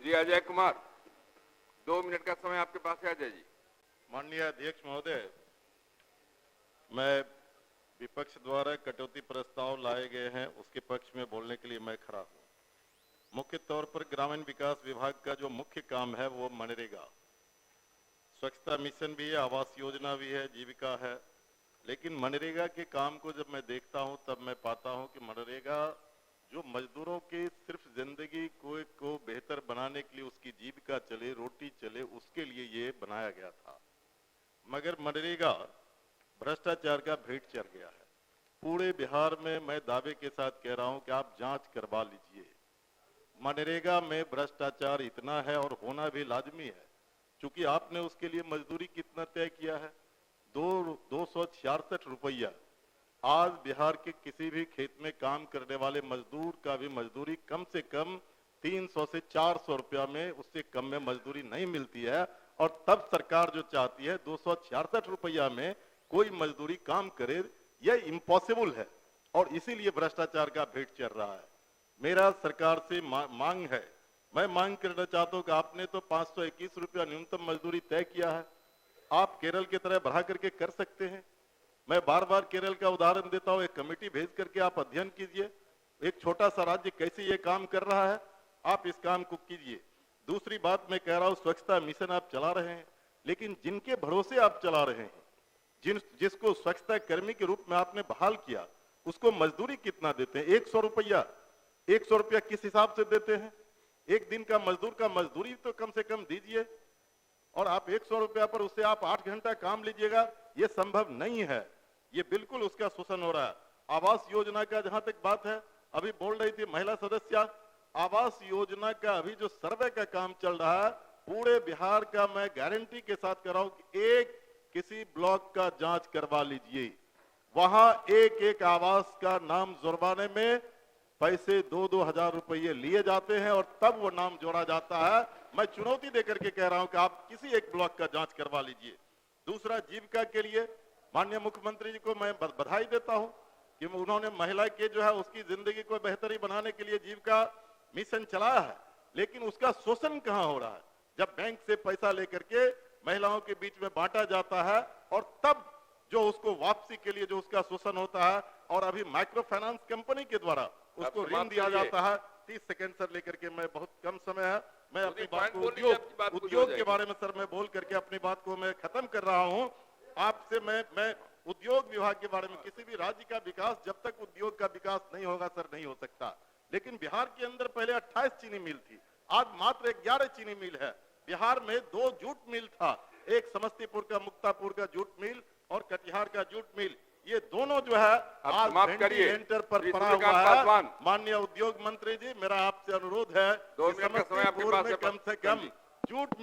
जी Ajay Kumar, 2 minute का समय आपके पास है अजय जी। माननीय अध्यक्ष महोदय, मैं विपक्ष द्वारा कटौती प्रस्ताव लाए गए हैं उसके पक्ष में बोलने के लिए मैं खड़ा हूं। मुख्य तौर पर ग्रामीण विकास विभाग का जो मुख्य काम है वो मनरेगा, स्वच्छता मिशन भी है, आवास योजना भी है, जीविका है। लेकिन मनरेगा के काम को जब मैं देखता हूं तब मैं पाता हूं कि मनरेगा जो मजदूरों की सिर्फ जिंदगी को बेहतर बनाने के लिए, उसकी जीविका चले, रोटी चले, उसके लिए ये बनाया गया था। मगर मनरेगा भ्रष्टाचार का भेंट चढ़ गया है। पूरे बिहार में मैं दावे के साथ कह रहा हूं कि आप जांच करवा लीजिए। मनरेगा में भ्रष्टाचार इतना है और होना भी लाजमी है, क्योंकि आपने उसके लिए मजदूरी कितना तय किया है, 266 रुपया। आज बिहार के किसी भी खेत में काम करने वाले मजदूर का भी मजदूरी कम से कम 300 से 400 रुपया में, उससे कम में मजदूरी नहीं मिलती है। और तब सरकार जो चाहती है 266 रुपया में कोई मजदूरी काम करे, यह इम्पॉसिबल है और इसीलिए भ्रष्टाचार का भेंट चढ़ रहा है। मेरा सरकार से मांग है, मैं मांग करना चाहता हूं कि आपने तो 521 रुपया न्यूनतम मजदूरी तय किया है, आप केरल की तरह बढ़ा करके कर सकते हैं। मैं बार बार केरल का उदाहरण देता हूं, एक कमेटी भेज करके आप अध्ययन कीजिए, एक छोटा सा राज्य कैसे ये काम कर रहा है, आप इस काम को कीजिए। दूसरी बात मैं कह रहा हूं, स्वच्छता मिशन आप चला रहे हैं, लेकिन जिनके भरोसे आप चला रहे हैं, जिसको स्वच्छता कर्मी के रूप में आपने बहाल किया, उसको मजदूरी कितना देते हैं? 100 रुपया। 100 रुपया किस हिसाब से देते हैं? एक दिन का मजदूर का मजदूरी तो कम से कम दीजिए। और आप 100 रुपया पर उससे आप 8 घंटा काम लीजिएगा, ये संभव नहीं है। ये बिल्कुल उसका शोषण हो रहा है। आवास योजना का जहां तक बात है, अभी बोल रही थी महिला सदस्य, आवास योजना का अभी जो सर्वे का काम चल रहा है, पूरे बिहार का मैं गारंटी के साथ कह रहा हूं कि एक किसी ब्लॉक का जांच करवा लीजिए, वहां एक एक आवास का नाम जुर्माने में पैसे 2-2 हजार रुपये लिए जाते हैं और तब वो नाम जोड़ा जाता है। मैं चुनौती देकर के कह रहा हूं कि आप किसी एक ब्लॉक का जांच करवा लीजिए। दूसरा, जीविका के लिए माननीय मुख्यमंत्री जी को मैं बधाई देता हूं कि उन्होंने महिला के जो है उसकी जिंदगी को बेहतरी बनाने के लिए जीविका मिशन चलाया है, लेकिन उसका शोषण कहां हो रहा है? जब बैंक से पैसा लेकर के महिलाओं के बीच में बांटा जाता है और तब जो उसको वापसी के लिए जो उसका शोषण होता है, और अभी माइक्रो फाइनेंस कंपनी के द्वारा उसको ऋण दिया जाता है। 30 सेकंड सर लेकर के, मैं बहुत कम समय है, मैं अपनी बात को उद्योग के बारे में सर मैं बोल करके अपनी बात को मैं खत्म कर रहा हूं। आपसे मैं उद्योग विभाग के बारे में, किसी भी राज्य का विकास जब तक उद्योग का विकास नहीं होगा सर नहीं हो सकता। लेकिन बिहार के अंदर पहले 28 चीनी मिल थी, आज मात्र 11 चीनी मिल है। बिहार में 2 जूट मिल था, एक समस्तीपुर का मुक्तापुर का जूट मिल और कटिहार का जूट मिल, ये दोनों जो है आज वेंटिलेटर पर पड़ा हुआ है। माननीय उद्योग मंत्री जी, मेरा आपसे अनुरोध है कि समस्तीपुर में कम से कम जूट